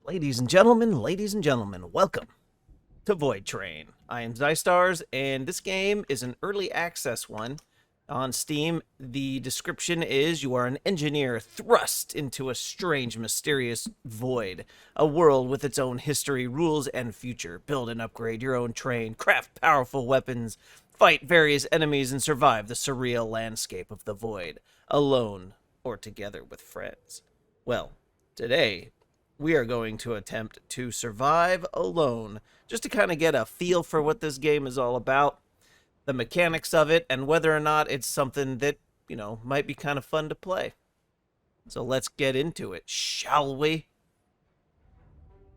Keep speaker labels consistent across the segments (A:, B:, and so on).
A: Ladies and gentlemen, welcome to Void Train. I am Zystars, and this game is an early access one on Steam. The description is you are an engineer thrust into a strange, mysterious void, a world with its own history, rules, and future. Build and upgrade your own train, craft powerful weapons, fight various enemies, and survive the surreal landscape of the void, alone or together with friends. Well, today we are going to attempt to survive alone, just to kind of get a feel for what this game is all about, the mechanics of it, and whether or not it's something that, might be kind of fun to play. So let's get into it, shall we?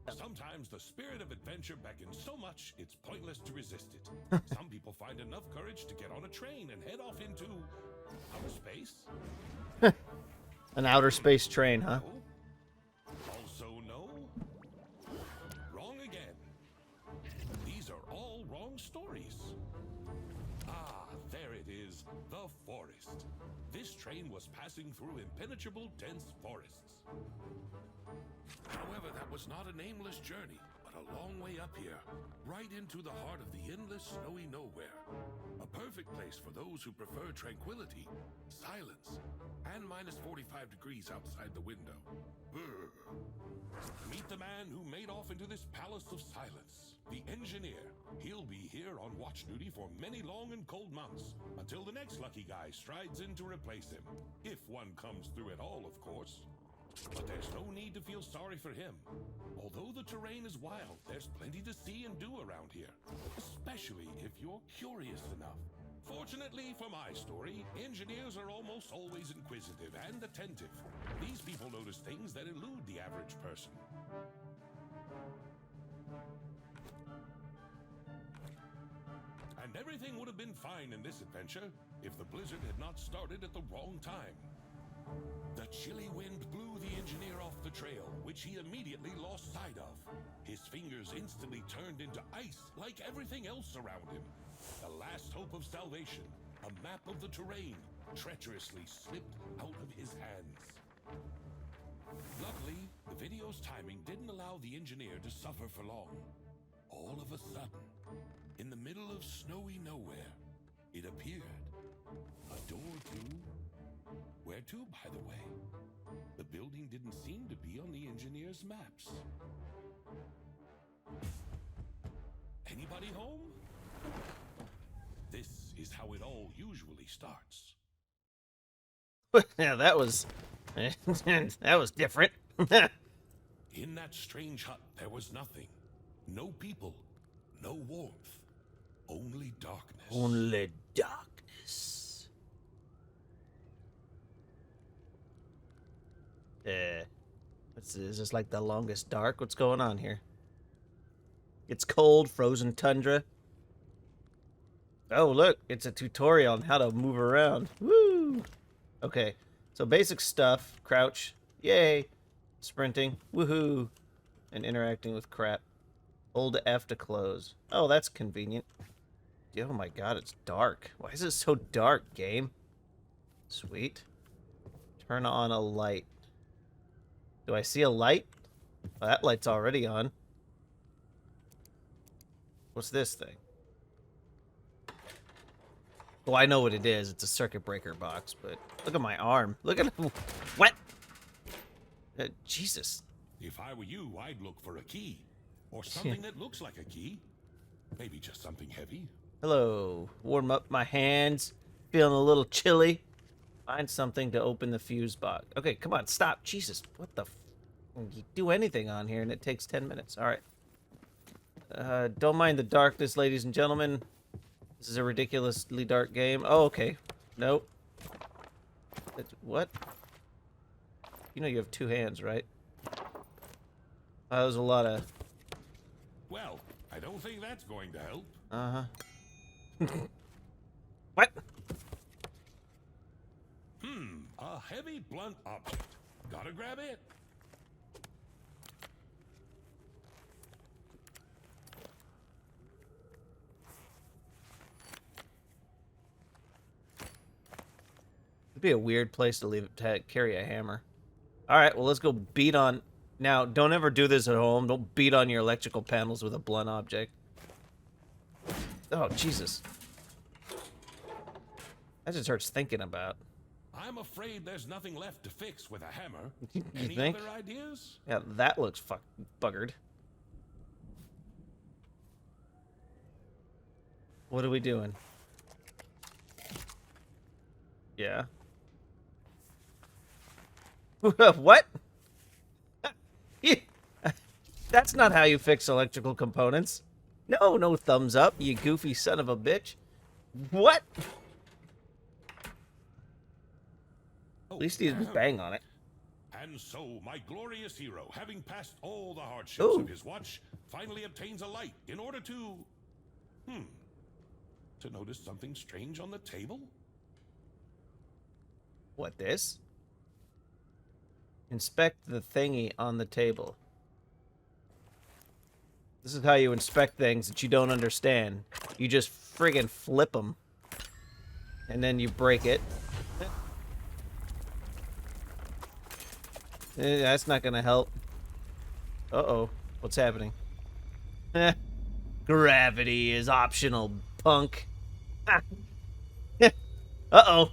B: Sometimes the spirit of adventure beckons so much it's pointless to resist it. Some people find enough courage to get on a train and head off into outer space.
A: An outer space train, huh?
B: Also, no. Wrong again. These are all wrong stories. Ah, there it is, the forest. This train was passing through impenetrable, dense forests. However, that was not a nameless journey, but a long way up here, right into the heart of the endless snowy nowhere. A perfect place for those who prefer tranquility, silence, and minus 45 degrees outside the window. Brr. Meet the man who made off into this palace of silence, the engineer. He'll be here on watch duty for many long and cold months, until the next lucky guy strides in to replace him. If one comes through at all, of course. But there's no need to feel sorry for him. Although the terrain is wild, there's plenty to see and do around here, especially if you're curious enough. Fortunately for my story, engineers are almost always inquisitive and attentive. These people notice things that elude the average person. And everything would have been fine in this adventure if the blizzard had not started at the wrong time. The chilly wind blew the engineer off the trail, which he immediately lost sight of. His fingers instantly turned into ice, like everything else around him. The last hope of salvation, a map of the terrain, treacherously slipped out of his hands. Luckily, the video's timing didn't allow the engineer to suffer for long. All of a sudden, in the middle of snowy nowhere, it appeared. A door to... Where to, by the way? The building didn't seem to be on the engineer's maps. Anybody home? This is how it all usually starts.
A: Yeah, that was different.
B: In that strange hut, there was nothing. No people, no warmth, only darkness.
A: Only darkness. Is this like the longest dark? What's going on here? It's cold, frozen tundra. Oh, look, it's a tutorial on how to move around. Woo! Okay, so basic stuff. Crouch. Yay! Sprinting. Woohoo! And interacting with crap. Hold F to close. Oh, that's convenient. Oh my god, it's dark. Why is it so dark, game? Sweet. Turn on a light. Do I see a light? Well, that light's already on. What's this thing? Well, I know what it is. It's a circuit breaker box, but look at my arm. Look at what? Jesus.
B: If I were you, I'd look for a key. Or something that looks like a key. Maybe just something heavy.
A: Hello. Warm up my hands. Feeling a little chilly. Find something to open the fuse box. Okay, come on, stop. Jesus, what the you do anything on here and it takes 10 minutes. All right. Don't mind the darkness, ladies and gentlemen. This is a ridiculously dark game. Oh, okay. Nope. What? You know you have two hands, right? That was a lot of...
B: Well, I don't think that's going to help.
A: Uh-huh. What?
B: A heavy, blunt object. Gotta grab it.
A: It'd be a weird place to leave it to carry a hammer. All right, well, let's go beat on... Now, don't ever do this at home. Don't beat on your electrical panels with a blunt object. Oh, Jesus. That just hurts thinking about.
B: I'm afraid there's nothing left to fix with a hammer.
A: You
B: Any
A: think?
B: other ideas?
A: Yeah, that looks buggered. What are we doing? Yeah. What? That's not how you fix electrical components. No, no thumbs up, you goofy son of a bitch. What? At least he didn't bang on it.
B: And so, my glorious hero, having passed all the hardships
A: Ooh.
B: of his watch, finally obtains a light in order to... to notice something strange on the table?
A: What, this? Inspect the thingy on the table. This is how you inspect things that you don't understand. You just friggin' flip them. And then you break it. That's not gonna help. Uh-oh. What's happening? Gravity is optional, punk. Uh-oh.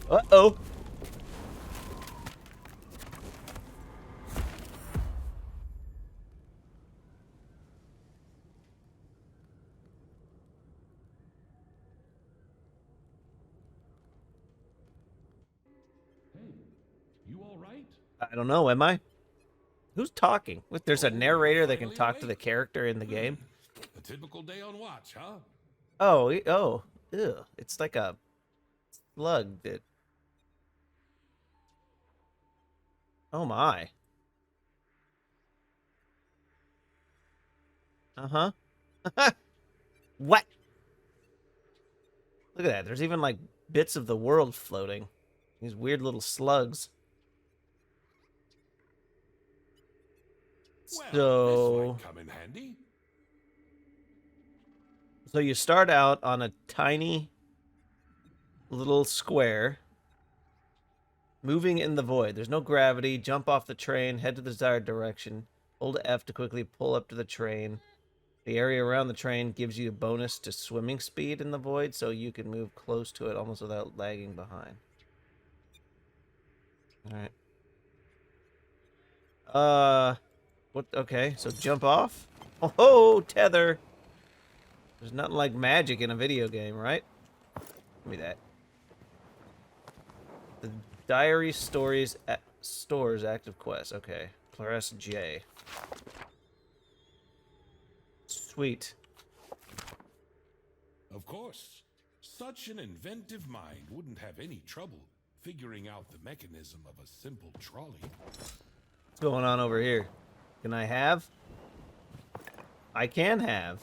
A: Uh-oh.
B: Hey, you all right?
A: I don't know, am I? Who's talking? There's a
B: Oh,
A: narrator that can
B: finally
A: talk to the
B: awake?
A: character in the game.
B: A typical day on watch, huh?
A: Oh, oh. Ew. It's like a slug that... Oh my. Uh-huh. What? Look at that. There's even like bits of the world floating. These weird little slugs.
B: Well,
A: So,
B: this might come in handy.
A: so you start out on a tiny little square, moving in the void. There's no gravity. Jump off the train, head to the desired direction. Hold F to quickly pull up to the train. The area around the train gives you a bonus to swimming speed in the void, so you can move close to it almost without lagging behind. Alright. What? Okay, so jump off. Oh, tether. There's nothing like magic in a video game, right? Give me that. The diary stores active quest. Okay, press J. Sweet.
B: Of course. Such an inventive mind wouldn't have any trouble figuring out the mechanism of a simple trolley.
A: What's going on over here? Can I have? I can have.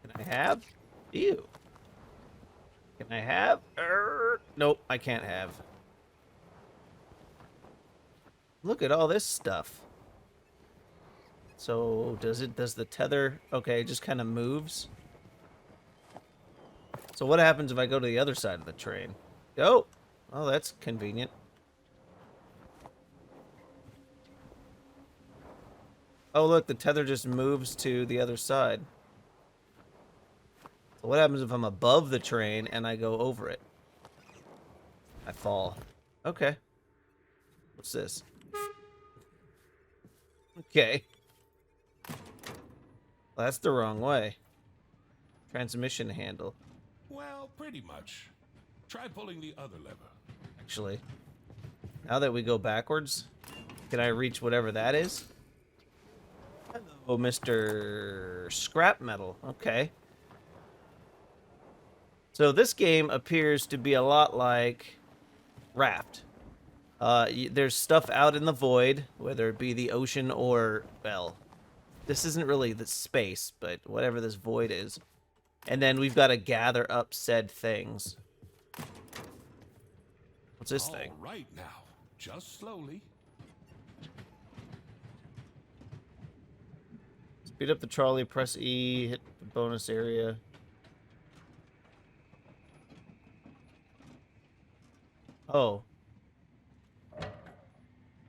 A: Can I have? Ew. Can I have? Nope, I can't have. Look at all this stuff. So, does the tether... Okay, it just kind of moves. So what happens if I go to the other side of the train? Oh! Oh, that's convenient. Oh, look, the tether just moves to the other side. So what happens if I'm above the train and I go over it? I fall. Okay. What's this? Okay. Well, that's the wrong way. Transmission handle.
B: Well, pretty much. Try pulling the other lever.
A: Actually. Now that we go backwards, can I reach whatever that is? Hello, Mr. Scrap Metal. Okay. So this game appears to be a lot like Raft. There's stuff out in the void, whether it be the ocean or, well, this isn't really the space, but whatever this void is. And then we've got to gather up said things. What's this thing?
B: All right now. Just slowly.
A: Speed up the trolley, press E, hit the bonus area. Oh.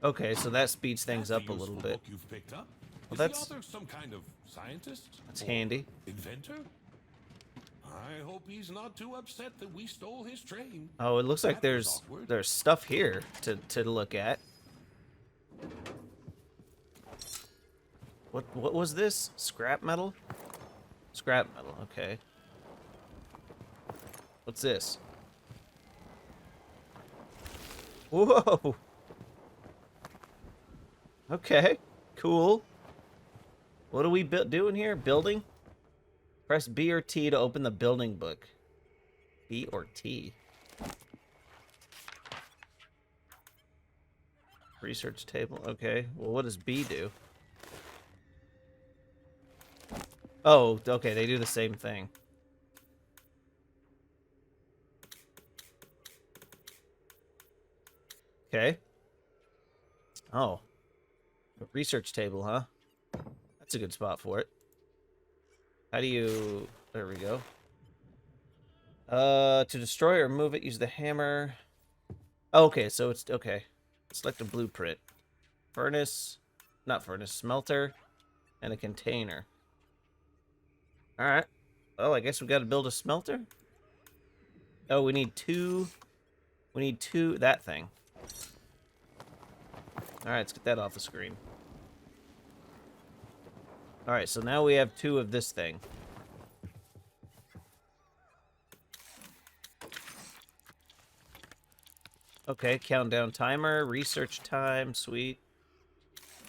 A: Okay, so that speeds things
B: That's
A: up a little
B: useful
A: bit.
B: book you've picked up.
A: Well,
B: Is the
A: that's
B: author some kind of scientist?
A: that's
B: Or
A: handy.
B: inventor? I hope he's not too upset that we stole his train.
A: Oh, it looks like
B: That was awkward.
A: there's stuff here to look at. What was this? Scrap metal? Scrap metal, okay. What's this? Whoa! Okay, cool. What are we doing here? Building? Press B or T to open the building book. B or T? Research table, okay. Well, what does B do? Oh, okay, they do the same thing. Okay. Oh. A research table, huh? That's a good spot for it. How do you... There we go. To destroy or move it, use the hammer. Oh, okay, so it's... Okay. Select a blueprint. Furnace. Not furnace. Smelter. And a container. Alright. Well, I guess we gotta build a smelter? Oh, we need two... We need two... That thing. Alright, let's get that off the screen. Alright, so now we have two of this thing. Okay, countdown timer, research time, sweet.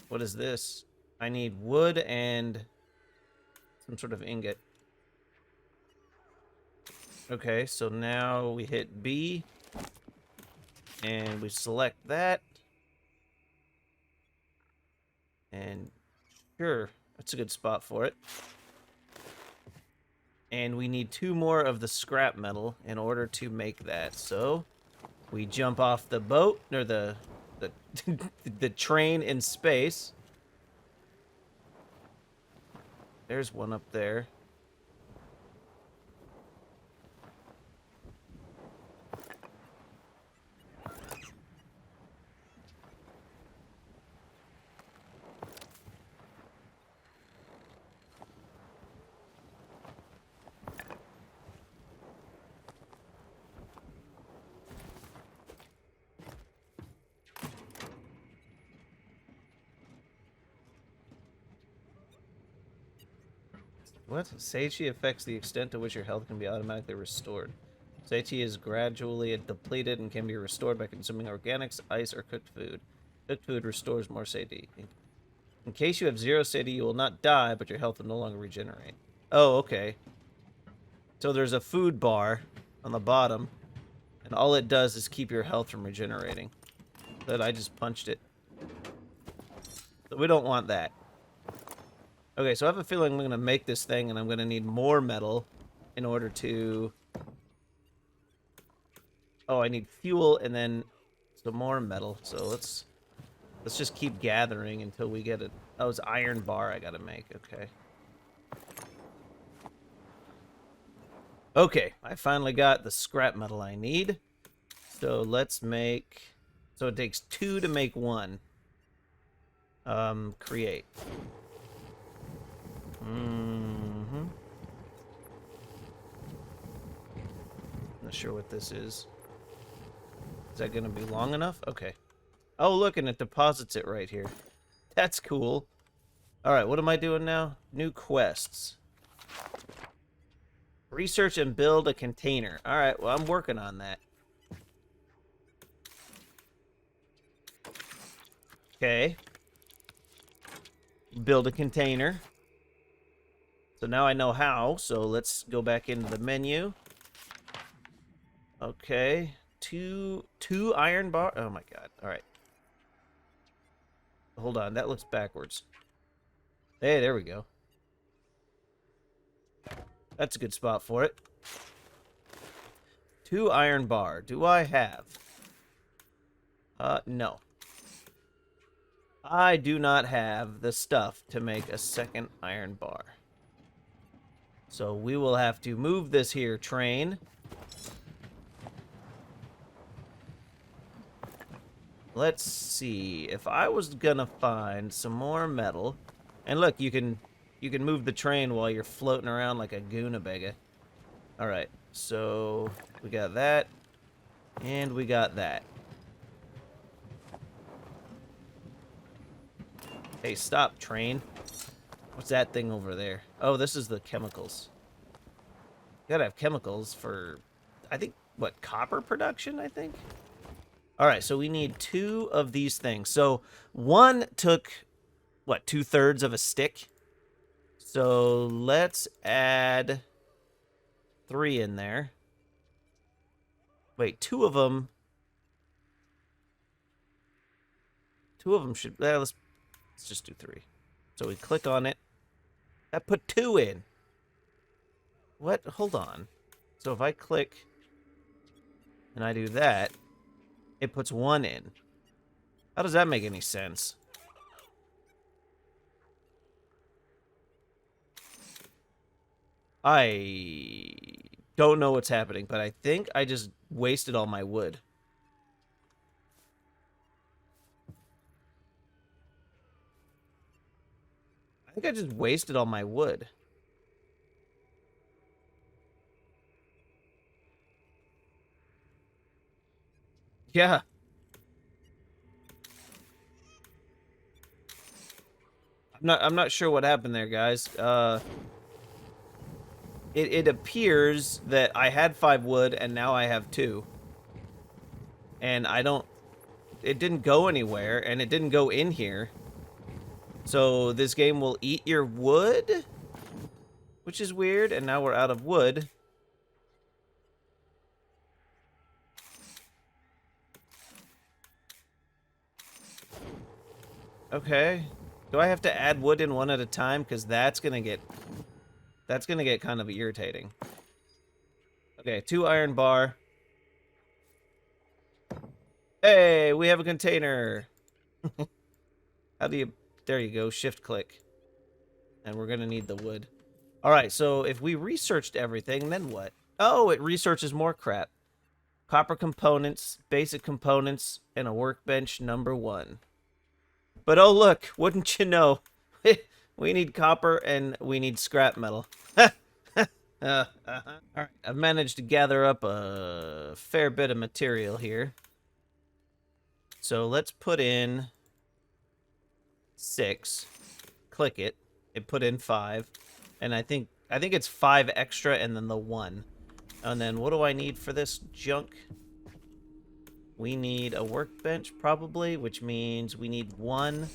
A: What is this? I need wood and some sort of ingot. Okay, so now we hit B. And we select that. And sure, that's a good spot for it. And we need two more of the scrap metal in order to make that. So we jump off the boat, or the the train in space. There's one up there. What? Satiety affects the extent to which your health can be automatically restored. Satiety is gradually depleted and can be restored by consuming organics, ice, or cooked food. Cooked food restores more satiety. In case you have zero satiety, you will not die, but your health will no longer regenerate. Oh, okay. So there's a food bar on the bottom, and all it does is keep your health from regenerating. But I just punched it. So we don't want that. Okay, so I have a feeling I'm going to make this thing, and I'm going to need more metal in order to... Oh, I need fuel and then some more metal. So let's just keep gathering until we get it. Oh, it's iron bar I got to make. Okay. Okay, I finally got the scrap metal I need. So let's make... So it takes 2 to make 1. Create. Not sure what this is. Is that going to be long enough? Okay. Oh, look, and it deposits it right here. That's cool. All right, what am I doing now? New quests. Research and build a container. All right, well, I'm working on that. Okay. Build a container. So now I know how, so let's go back into the menu. Okay. Two iron bar. Oh my god. All right. Hold on, that looks backwards. Hey, there we go. That's a good spot for it. 2 iron bar. Do I have? No. I do not have the stuff to make a second iron bar. So we will have to move this here train. Let's see. If I was gonna find some more metal, and look, you can move the train while you're floating around like a goonabega. All right, so we got that, and we got that. Hey, stop, train. What's that thing over there? Oh, this is the chemicals. You gotta have chemicals for, I think, what, copper production, I think? All right, so we need 2 of these things. So one took, what, 2/3 of a stick? So let's add 3 in there. Wait, 2 of them should, let's just do 3. So we click on it. That put 2 in. What? Hold on. So if I click and I do that, it puts 1 in. How does that make any sense? I don't know what's happening, but I think I just wasted all my wood. I think I just wasted all my wood. Yeah. I'm not sure what happened there, guys. It appears that I had 5 wood and now I have 2. And it didn't go anywhere and it didn't go in here. So this game will eat your wood, which is weird, and now we're out of wood. Okay. Do I have to add wood in one at a time? Because that's gonna get kind of irritating. Okay, 2 iron bar. Hey, we have a container. How do you... There you go, shift click. And we're gonna need the wood. Alright, so if we researched everything, then what? Oh, it researches more crap. Copper components, basic components, and a workbench number 1. But oh look, wouldn't you know, we need copper and we need scrap metal. Alright, I've managed to gather up a fair bit of material here. So let's put in 6. Click it. It put in 5. And I think it's 5 extra and then the 1. And then what do I need for this junk? We need a workbench probably, which means we need 1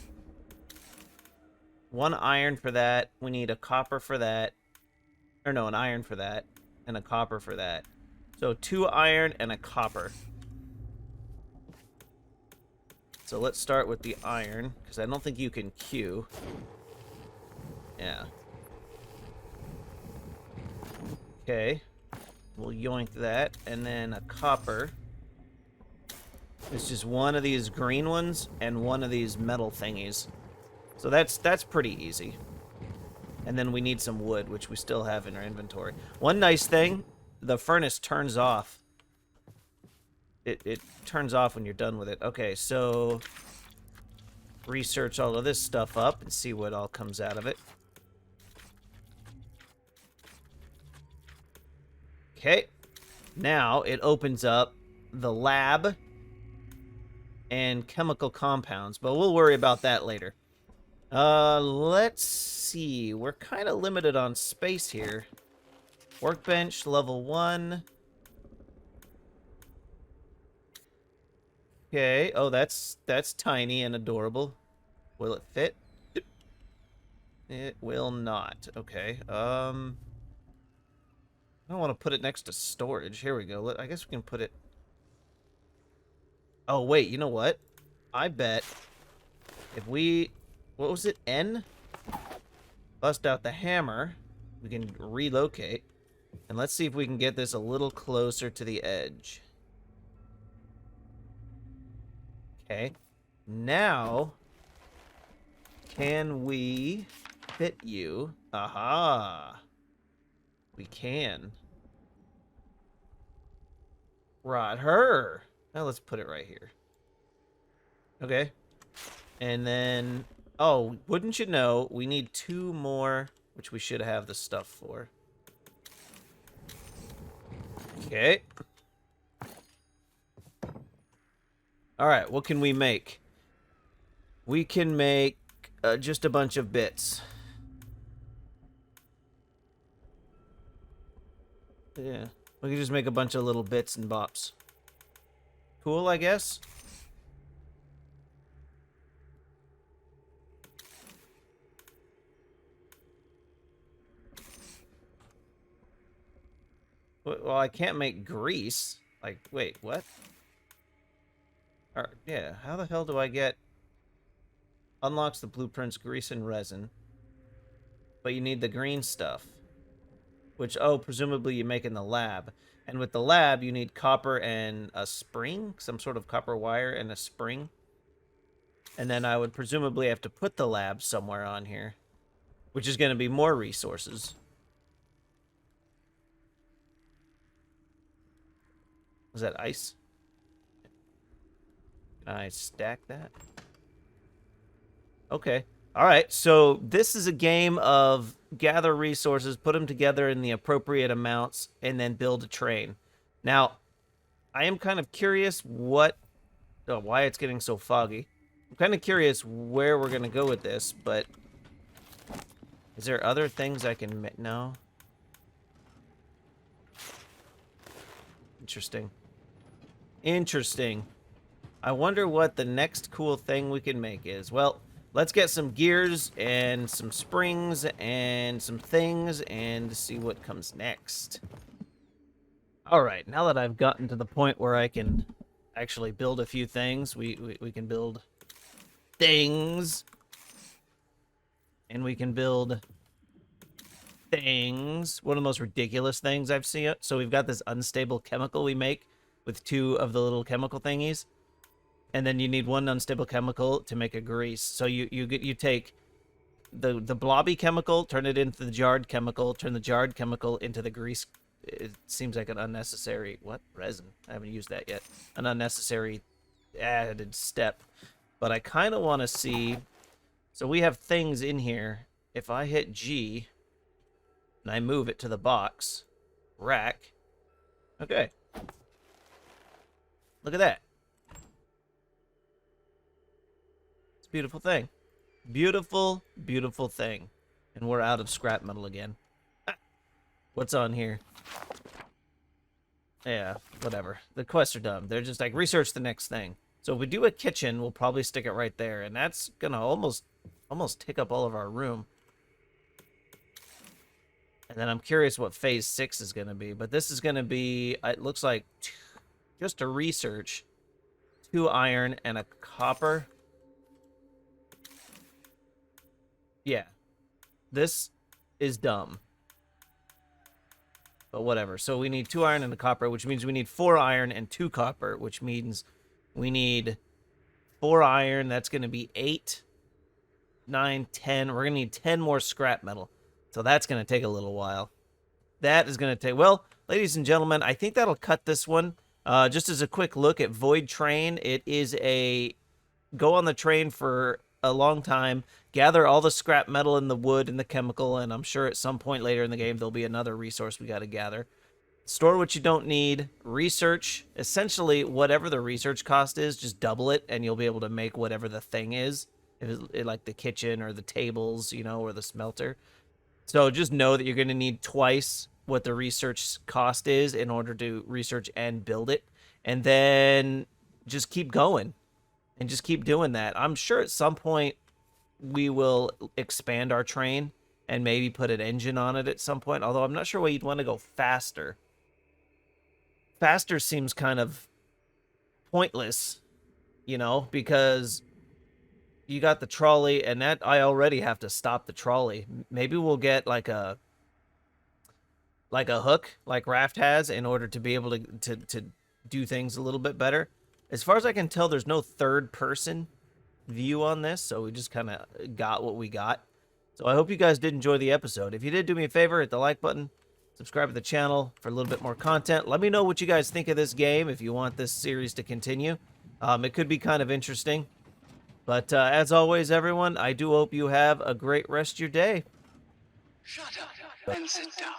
A: iron for that. We need a copper for that. Or no, an iron for that. And a copper for that. So 2 iron and a copper. So let's start with the iron, because I don't think you can queue. Yeah. Okay. We'll yoink that. And then a copper. It's just 1 of these green ones and 1 of these metal thingies. So that's pretty easy. And then we need some wood, which we still have in our inventory. One nice thing, the furnace turns off. It turns off when you're done with it. Okay, so research all of this stuff up and see what all comes out of it. Okay, now it opens up the lab and chemical compounds, but we'll worry about that later. Let's see. We're kind of limited on space here. Workbench, level 1. Okay. Oh, that's tiny and adorable. Will it fit? It will not. Okay. I don't want to put it next to storage. Here we go. I guess we can put it... Oh, wait. You know what? I bet if we... What was it? N? Bust out the hammer. We can relocate. And let's see if we can get this a little closer to the edge. Okay. Now, can we fit you? Aha. We can. Right her. Now let's put it right here. Okay. And then, oh, wouldn't you know, we need 2 more, which we should have the stuff for. Okay. All right, what can we make? We can make just a bunch of bits. Yeah, we can just make a bunch of little bits and bops. Cool, I guess. Well, I can't make grease. Like, wait, what? Yeah, how the hell do I get... Unlocks the blueprints, grease, and resin. But you need the green stuff. Which, oh, presumably you make in the lab. And with the lab, you need copper and a spring. Some sort of copper wire and a spring. And then I would presumably have to put the lab somewhere on here. Which is going to be more resources. Was that ice? Can I stack that? Okay. All right. So this is a game of gather resources, put them together in the appropriate amounts, and then build a train. Now, I am kind of curious why it's getting so foggy. I'm kind of curious where we're going to go with this, but is there other things I can make? No. Interesting. Interesting. I wonder what the next cool thing we can make is. Well, let's get some gears and some springs and some things and see what comes next. All right, now that I've gotten to the point where I can actually build a few things, we can build things. And we can build things. One of the most ridiculous things I've seen. So we've got this unstable chemical we make with 2 of the little chemical thingies. And then you need 1 unstable chemical to make a grease. So you take the blobby chemical, turn it into the jarred chemical, turn the jarred chemical into the grease. It seems like an unnecessary... What? Resin. I haven't used that yet. An unnecessary added step. But I kind of want to see... So we have things in here. If I hit G and I move it to the box, rack. Okay. Look at that. It's a beautiful thing. Beautiful, beautiful thing. And we're out of scrap metal again. What's on here? Yeah, whatever. The quests are dumb. They're just like, research the next thing. So if we do a kitchen, we'll probably stick it right there. And that's gonna almost take up all of our room. And then I'm curious what phase 6 is gonna be. But this is gonna be, it looks like, just a research. 2 iron and a copper. Yeah. This is dumb. But whatever. So we need 2 iron and a copper, which means we need 4 iron and 2 copper, which means we need 4 iron. That's going to be 8, 9, 10. We're going to need 10 more scrap metal. So that's going to take a little while. That is going to take... Well, ladies and gentlemen, I think that'll cut this one. Just as a quick look at Void Train, it is a... Go on the train for a long time, gather all the scrap metal and the wood and the chemical, and I'm sure at some point later in the game there'll be another resource we got to gather. Store what you don't need, research, essentially whatever the research cost is, just double it, and you'll be able to make whatever the thing is, if it's like the kitchen or the tables, you know, or the smelter. So just know that you're going to need twice what the research cost is in order to research and build it, and then just keep going. And just keep doing that. I'm sure at some point we will expand our train and maybe put an engine on it at some point. Although I'm not sure why you'd want to go faster. Faster seems kind of pointless, you know, because you got the trolley and that I already have to stop the trolley. Maybe we'll get like a hook like Raft has in order to be able to do things a little bit better. As far as I can tell, there's no third-person view on this, so we just kind of got what we got. So I hope you guys did enjoy the episode. If you did, do me a favor, hit the like button, subscribe to the channel for a little bit more content. Let me know what you guys think of this game if you want this series to continue. It could be kind of interesting. But as always, everyone, I do hope you have a great rest of your day.
C: Shut up and sit down.